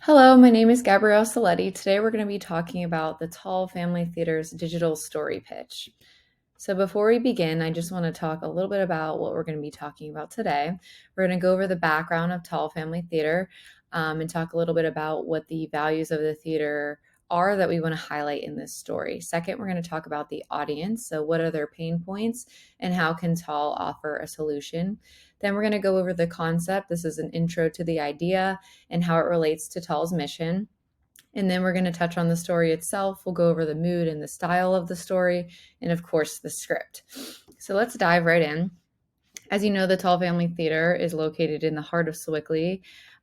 Hello, my name is Gabrielle Sellitti. Today we're going to be talking about the Tull Family Theater's digital story pitch. So before we begin, I just want to talk a little bit about what we're going to be talking about today. We're going to go over the background of Tull Family Theater and talk a little bit about what the values of the theater are that we want to highlight in this story. Second, we're going to talk about the audience. So what are their pain points and how can Tull offer a solution? Then we're going to go over the concept. This is an intro to the idea and how it relates to Tull's mission. And then we're going to touch on the story itself. We'll go over the mood and the style of the story, and of course, the script. So let's dive right in. As you know, the Tull Family Theater is located in the heart of Sewickley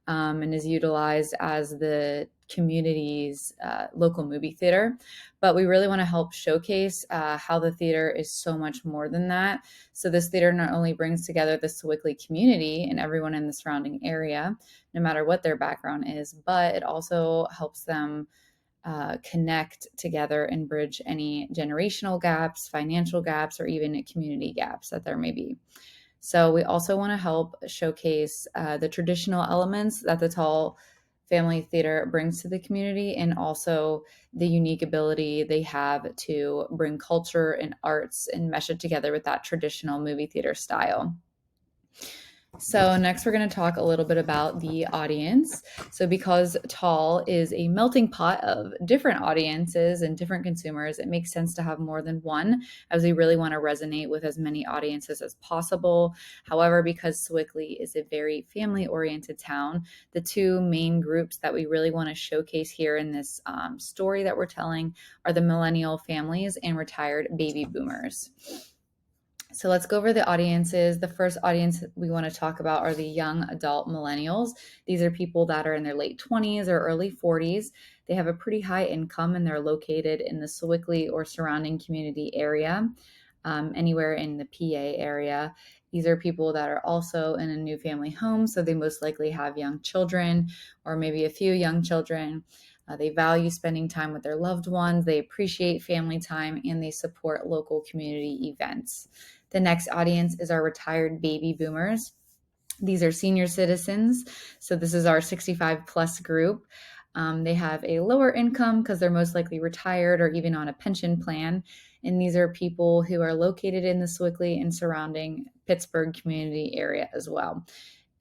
and is utilized as the community's local movie theater. But we really want to help showcase how the theater is so much more than that. So this theater not only brings together the Sewickley community and everyone in the surrounding area, no matter what their background is, but it also helps them connect together and bridge any generational gaps, financial gaps, or even community gaps that there may be. So we also want to help showcase the traditional elements that the Tull Family Theater brings to the community, and also the unique ability they have to bring culture and arts and mesh it together with that traditional movie theater style. So next we're going to talk a little bit about the audience. So because Tull is a melting pot of different audiences and different consumers, it makes sense to have more than one, as we really want to resonate with as many audiences as possible. However, because Sewickley is a very family-oriented town, the two main groups that we really want to showcase here in this story that we're telling are the millennial families and retired baby boomers. So let's go over the audiences. The first audience we want to talk about are the young adult millennials. These are people that are in their late 20s or early 40s. They have a pretty high income and they're located in the Sewickley or surrounding community area, anywhere in the PA area. These are people that are also in a new family home, so they most likely have young children or maybe a few young children. They value spending time with their loved ones. They appreciate family time and they support local community events. The next audience is our retired baby boomers. These are senior citizens. So this is our 65 plus group. They have a lower income because they're most likely retired or even on a pension plan. And these are people who are located in the Sewickley and surrounding Pittsburgh community area as well.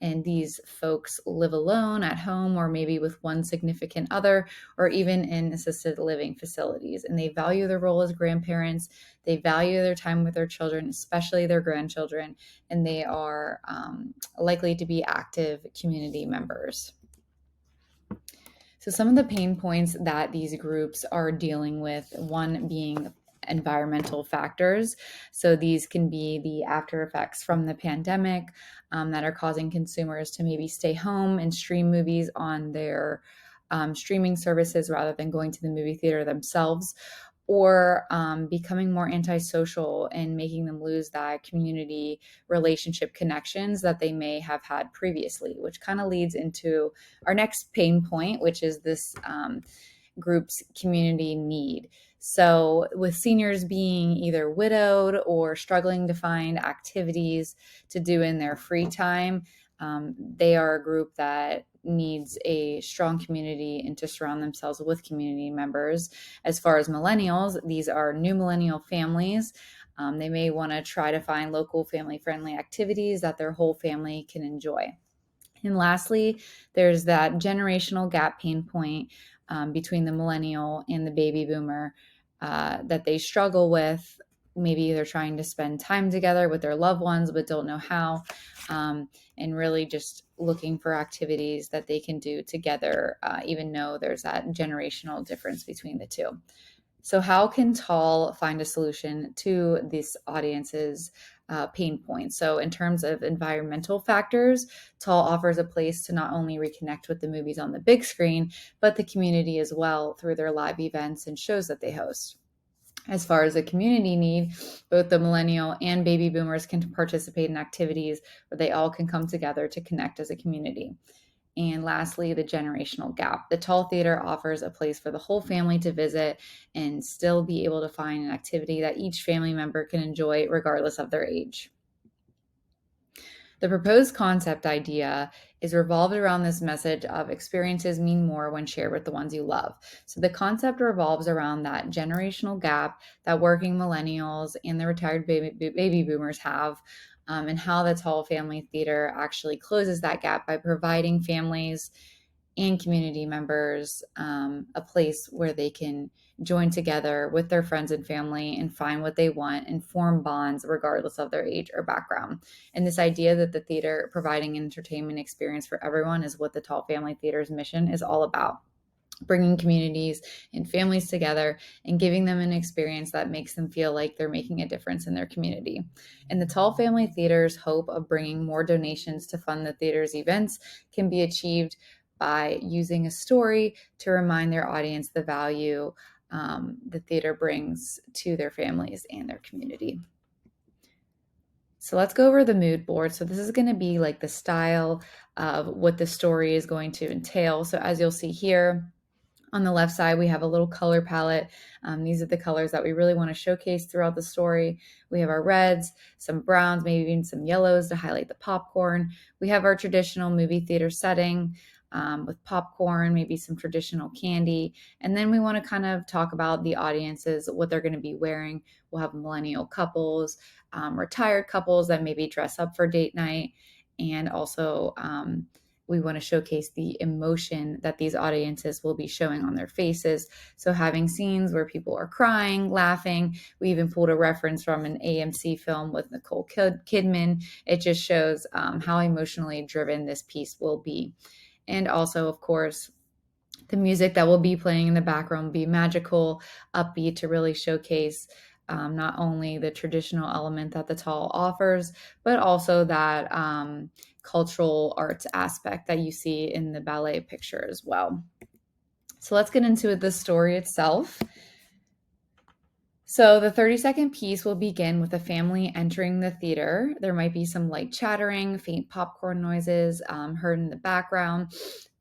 And these folks live alone at home or maybe with one significant other or even in assisted living facilities. And they value their role as grandparents. They value their time with their children, especially their grandchildren, and they are likely to be active community members. So some of the pain points that these groups are dealing with, one being environmental factors. So these can be the after effects from the pandemic that are causing consumers to maybe stay home and stream movies on their streaming services rather than going to the movie theater themselves, or becoming more antisocial and making them lose that community relationship connections that they may have had previously, which kind of leads into our next pain point, which is this group's community need. So with seniors being either widowed or struggling to find activities to do in their free time, they are a group that needs a strong community and to surround themselves with community members. As far as millennials, these are new millennial families. They may want to try to find local family-friendly activities that their whole family can enjoy. And lastly, there's that generational gap pain point between the millennial and the baby boomer that they struggle with. Maybe they're trying to spend time together with their loved ones, but don't know how, and really just looking for activities that they can do together, even though there's that generational difference between the two. So how can Tull find a solution to this audience's pain points? So in terms of environmental factors, Tull offers a place to not only reconnect with the movies on the big screen, but the community as well through their live events and shows that they host. As far as a community need, both the millennial and baby boomers can participate in activities where they all can come together to connect as a community. And lastly, the generational gap. The Tull Theater offers a place for the whole family to visit and still be able to find an activity that each family member can enjoy regardless of their age. The proposed concept idea is revolved around this message of experiences mean more when shared with the ones you love. So the concept revolves around that generational gap that working millennials and the retired baby boomers have, and how the Tull Family Theater actually closes that gap by providing families and community members a place where they can join together with their friends and family and find what they want and form bonds regardless of their age or background. And this idea that the theater providing an entertainment experience for everyone is what the Tull Family Theater's mission is all about. Bringing communities and families together and giving them an experience that makes them feel like they're making a difference in their community. And the Tull Family Theater's hope of bringing more donations to fund the theater's events can be achieved by using a story to remind their audience the value the theater brings to their families and their community. So let's go over the mood board. So this is going to be like the style of what the story is going to entail. So as you'll see here, on the left side, we have a little color palette. These are the colors that we really want to showcase throughout the story. We have our reds, some browns, maybe even some yellows to highlight the popcorn. We have our traditional movie theater setting with popcorn, maybe some traditional candy. And then we want to kind of talk about the audiences, what they're going to be wearing. We'll have millennial couples, retired couples that maybe dress up for date night, and also we want to showcase the emotion that these audiences will be showing on their faces. So having scenes where people are crying, laughing. We even pulled a reference from an AMC film with Nicole Kidman. It just shows how emotionally driven this piece will be. And also, of course, the music that will be playing in the background will be magical, upbeat to really showcase not only the traditional element that the Tull offers, but also that cultural arts aspect that you see in the ballet picture as well. So let's get into the story itself. So the 30-second piece will begin with a family entering the theater. There might be some light chattering, faint popcorn noises heard in the background,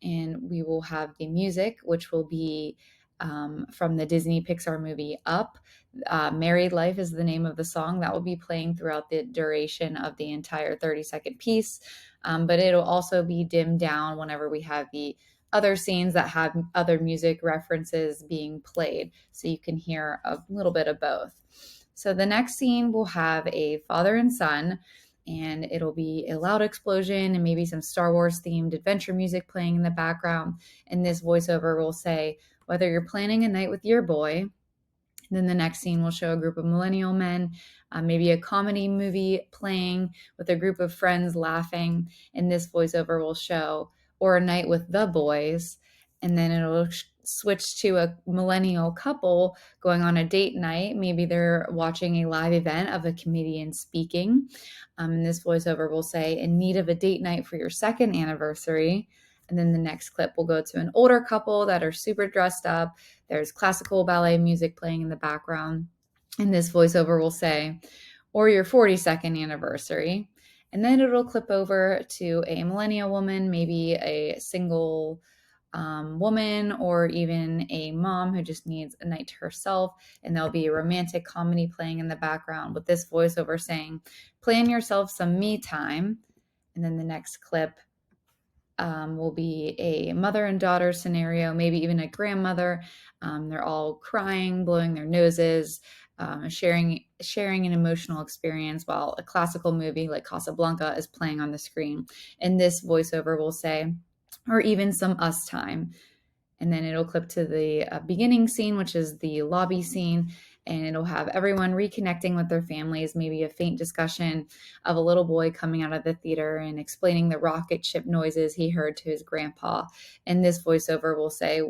and we will have the music, which will be from the Disney Pixar movie Up. Married Life is the name of the song that will be playing throughout the duration of the entire 30-second piece, but it'll also be dimmed down whenever we have the other scenes that have other music references being played, so you can hear a little bit of both. So the next scene will have a father and son, and it'll be a loud explosion and maybe some Star Wars themed adventure music playing in the background. And this voiceover will say, whether you're planning a night with your boy. Then the next scene will show a group of millennial men, maybe a comedy movie playing with a group of friends laughing. And this voiceover will show, or a night with the boys. And then it'll switch to a millennial couple going on a date night. Maybe they're watching a live event of a comedian speaking. And this voiceover will say, in need of a date night for your second anniversary. And then the next clip will go to an older couple that are super dressed up. There's classical ballet music playing in the background. And this voiceover will say, or your 42nd anniversary. And then it'll clip over to a millennial woman, maybe a single woman, or even a mom who just needs a night to herself. And there'll be a romantic comedy playing in the background with this voiceover saying, plan yourself some me time. And then the next clip will be a mother and daughter scenario, maybe even a grandmother. They're all crying, blowing their noses, sharing an emotional experience while a classical movie like Casablanca is playing on the screen. And this voiceover will say, or even some us time. And then it'll clip to the beginning scene, which is the lobby scene. And it'll have everyone reconnecting with their families, maybe a faint discussion of a little boy coming out of the theater and explaining the rocket ship noises he heard to his grandpa. And this voiceover will say,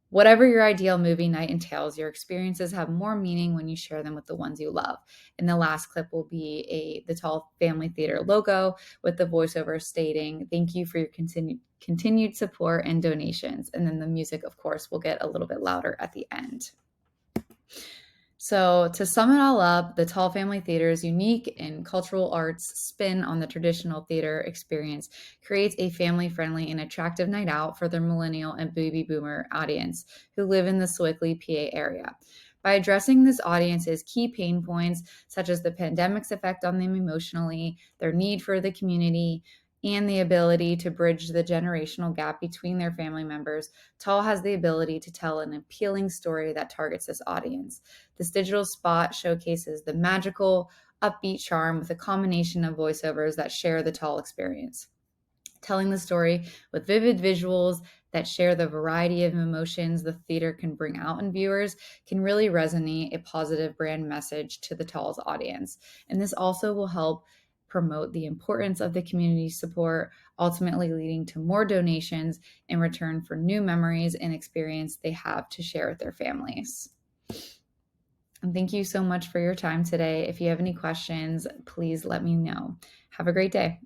whatever your ideal movie night entails, your experiences have more meaning when you share them with the ones you love. And the last clip will be the Tull Family Theater logo with the voiceover stating, thank you for your continued support and donations. And then the music, of course, will get a little bit louder at the end. So to sum it all up, the Tull Family Theater's unique and cultural arts spin on the traditional theater experience creates a family-friendly and attractive night out for their millennial and baby boomer audience who live in the Sewickley, PA area. By addressing this audience's key pain points, such as the pandemic's effect on them emotionally, their need for the community, and the ability to bridge the generational gap between their family members, Tull has the ability to tell an appealing story that targets this audience. This digital spot showcases the magical, upbeat charm with a combination of voiceovers that share the Tull experience. Telling the story with vivid visuals that share the variety of emotions the theater can bring out in viewers can really resonate a positive brand message to the Tull's audience. And this also will help promote the importance of the community support, ultimately leading to more donations in return for new memories and experience they have to share with their families. And thank you so much for your time today. If you have any questions, please let me know. Have a great day.